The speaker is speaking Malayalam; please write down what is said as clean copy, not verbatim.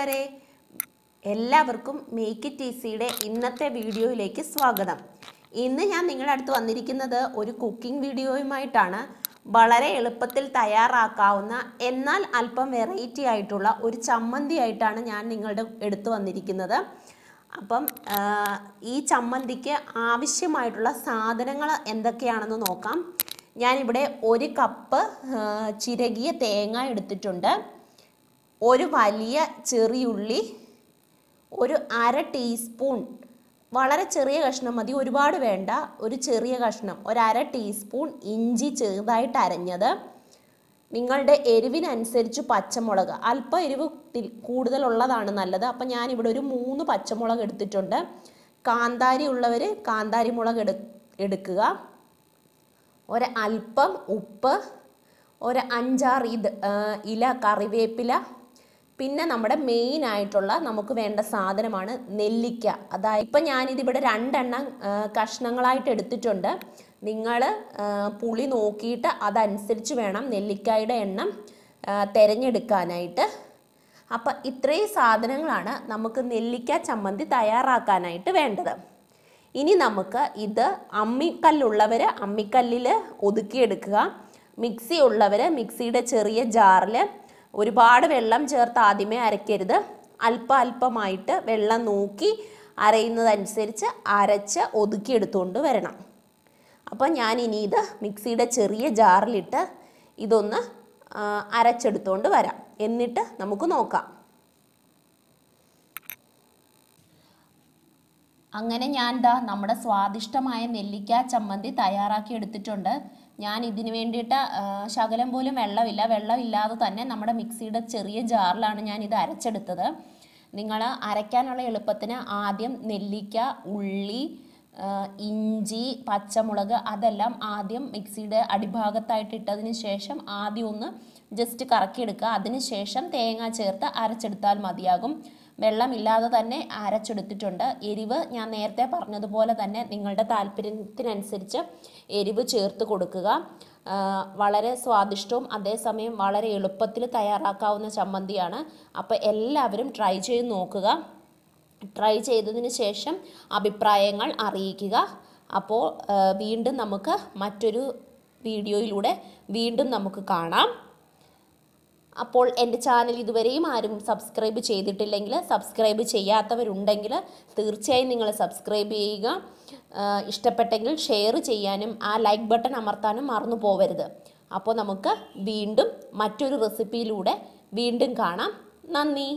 കൂട്ടുകാരെ, എല്ലാവർക്കും മേക്ക് ഇറ്റ് ഈസിയുടെ ഇന്നത്തെ വീഡിയോയിലേക്ക് സ്വാഗതം. ഇന്ന് ഞാൻ നിങ്ങളുടെ അടുത്ത് വന്നിരിക്കുന്നത് ഒരു കുക്കിംഗ് വീഡിയോയുമായിട്ടാണ്. വളരെ എളുപ്പത്തിൽ തയ്യാറാക്കാവുന്ന എന്നാൽ അല്പം വെറൈറ്റി ആയിട്ടുള്ള ഒരു ചമ്മന്തി ആയിട്ടാണ് ഞാൻ നിങ്ങളുടെ അടുത്ത് വന്നിരിക്കുന്നത്. അപ്പം ഈ ചമ്മന്തിക്ക് ആവശ്യമായിട്ടുള്ള സാധനങ്ങൾ എന്തൊക്കെയാണെന്ന് നോക്കാം. ഞാനിവിടെ 1 കപ്പ് ചിരകിയ തേങ്ങ എടുത്തിട്ടുണ്ട്, ഒരു വലിയ ചെറിയുള്ളി, ഒരു 1/2 ടീസ്പൂൺ, വളരെ ചെറിയ കഷ്ണം മതി, ഒരുപാട് വേണ്ട, ഒരു ചെറിയ കഷ്ണം, ഒരു 1/2 ടീസ്പൂൺ ഇഞ്ചി ചെറുതായിട്ട് അരഞ്ഞത്, നിങ്ങളുടെ എരിവിനനുസരിച്ച് പച്ചമുളക്, അല്പം എരിവ് കൂടുതലുള്ളതാണ് നല്ലത്. അപ്പം ഞാനിവിടെ ഒരു 3 പച്ചമുളക് എടുത്തിട്ടുണ്ട്. കാന്താരി ഉള്ളവർ കാന്താരി മുളക് എടുക്കുക. അല്പം ഉപ്പ്, ഒരു 5-6 ഇല കറിവേപ്പില, പിന്നെ നമ്മുടെ മെയിൻ ആയിട്ടുള്ള നമുക്ക് വേണ്ട സാധനമാണ് നെല്ലിക്ക. അതായത് ഇപ്പം ഞാനിതിവിടെ 2 എണ്ണം കഷ്ണങ്ങളായിട്ട് എടുത്തിട്ടുണ്ട്. നിങ്ങൾ പുളി നോക്കിയിട്ട് അതനുസരിച്ച് വേണം നെല്ലിക്കായുടെ എണ്ണം തിരഞ്ഞെടുക്കാനായിട്ട്. അപ്പം ഇത്രയും സാധനങ്ങളാണ് നമുക്ക് നെല്ലിക്ക ചമ്മന്തി തയ്യാറാക്കാനായിട്ട് വേണ്ടത്. ഇനി നമുക്ക് ഇത് അമ്മിക്കല്ലുള്ളവർ അമ്മിക്കല്ലിൽ ഒതുക്കിയെടുക്കുക. മിക്സി ഉള്ളവർ മിക്സിയുടെ ചെറിയ ജാറിൽ, ഒരുപാട് വെള്ളം ചേർത്ത് ആദ്യമേ അരയ്ക്കരുത്, അല്പമായിട്ട് വെള്ളം നോക്കി അരയുന്നതനുസരിച്ച് അരച്ച് ഒതുക്കിയെടുത്തുകൊണ്ട് വരണം. അപ്പം ഞാനിനി ഇത് മിക്സിയുടെ ചെറിയ ജാറിലിട്ട് ഇതൊന്ന് അരച്ചെടുത്തുകൊണ്ട് വരാം, എന്നിട്ട് നമുക്ക് നോക്കാം. അങ്ങനെ ഞാൻ നമ്മുടെ സ്വാദിഷ്ടമായ നെല്ലിക്ക ചമ്മന്തി തയ്യാറാക്കി എടുത്തിട്ടുണ്ട്. ഞാൻ ഇതിന് വേണ്ടിയിട്ട് ശകലം പോലും വെള്ളമില്ലാതെ തന്നെ നമ്മുടെ മിക്സിയുടെ ചെറിയ ജാറിലാണ് ഞാൻ ഇത് അരച്ചെടുത്തത്. നിങ്ങൾ അരയ്ക്കാനുള്ള എളുപ്പത്തിന് ആദ്യം നെല്ലിക്ക, ഉള്ളി, ഇഞ്ചി, പച്ചമുളക് അതെല്ലാം ആദ്യം മിക്സിയുടെ അടിഭാഗത്തായിട്ട് ഇട്ടതിന് ശേഷം ആദ്യം ഒന്ന് ജസ്റ്റ് കറക്കിയെടുക്കുക. അതിന് ശേഷം തേങ്ങ ചേർത്ത് അരച്ചെടുത്താൽ മതിയാകും. വെള്ളമില്ലാതെ തന്നെ അരച്ചെടുത്തിട്ടുണ്ട്. എരിവ് ഞാൻ നേരത്തെ പറഞ്ഞതുപോലെ തന്നെ നിങ്ങളുടെ താല്പര്യത്തിനനുസരിച്ച് എരിവ് ചേർത്ത് കൊടുക്കുക. വളരെ സ്വാദിഷ്ടവും അതേസമയം വളരെ എളുപ്പത്തിൽ തയ്യാറാക്കാവുന്ന ചമ്മന്തിയാണ്. അപ്പോൾ എല്ലാവരും ട്രൈ ചെയ്ത് നോക്കുക. ട്രൈ ചെയ്തതിന് ശേഷം അഭിപ്രായങ്ങൾ അറിയിക്കുക. അപ്പോൾ വീണ്ടും നമുക്ക് മറ്റൊരു വീഡിയോയിലൂടെ വീണ്ടും നമുക്ക് കാണാം. അപ്പോൾ എൻ്റെ ചാനൽ ഇതുവരെയും ആരും സബ്സ്ക്രൈബ് ചെയ്തിട്ടില്ലെങ്കിൽ, സബ്സ്ക്രൈബ് ചെയ്യാത്തവരുണ്ടെങ്കിൽ തീർച്ചയായും നിങ്ങൾ സബ്സ്ക്രൈബ് ചെയ്യുക. ഇഷ്ടപ്പെട്ടെങ്കിൽ ഷെയർ ചെയ്യാനും ആ ലൈക്ക് ബട്ടൺ അമർത്താനും മറന്നു പോവരുത്. അപ്പോൾ നമുക്ക് വീണ്ടും മറ്റൊരു റെസിപ്പിയിലൂടെ വീണ്ടും കാണാം. നന്ദി.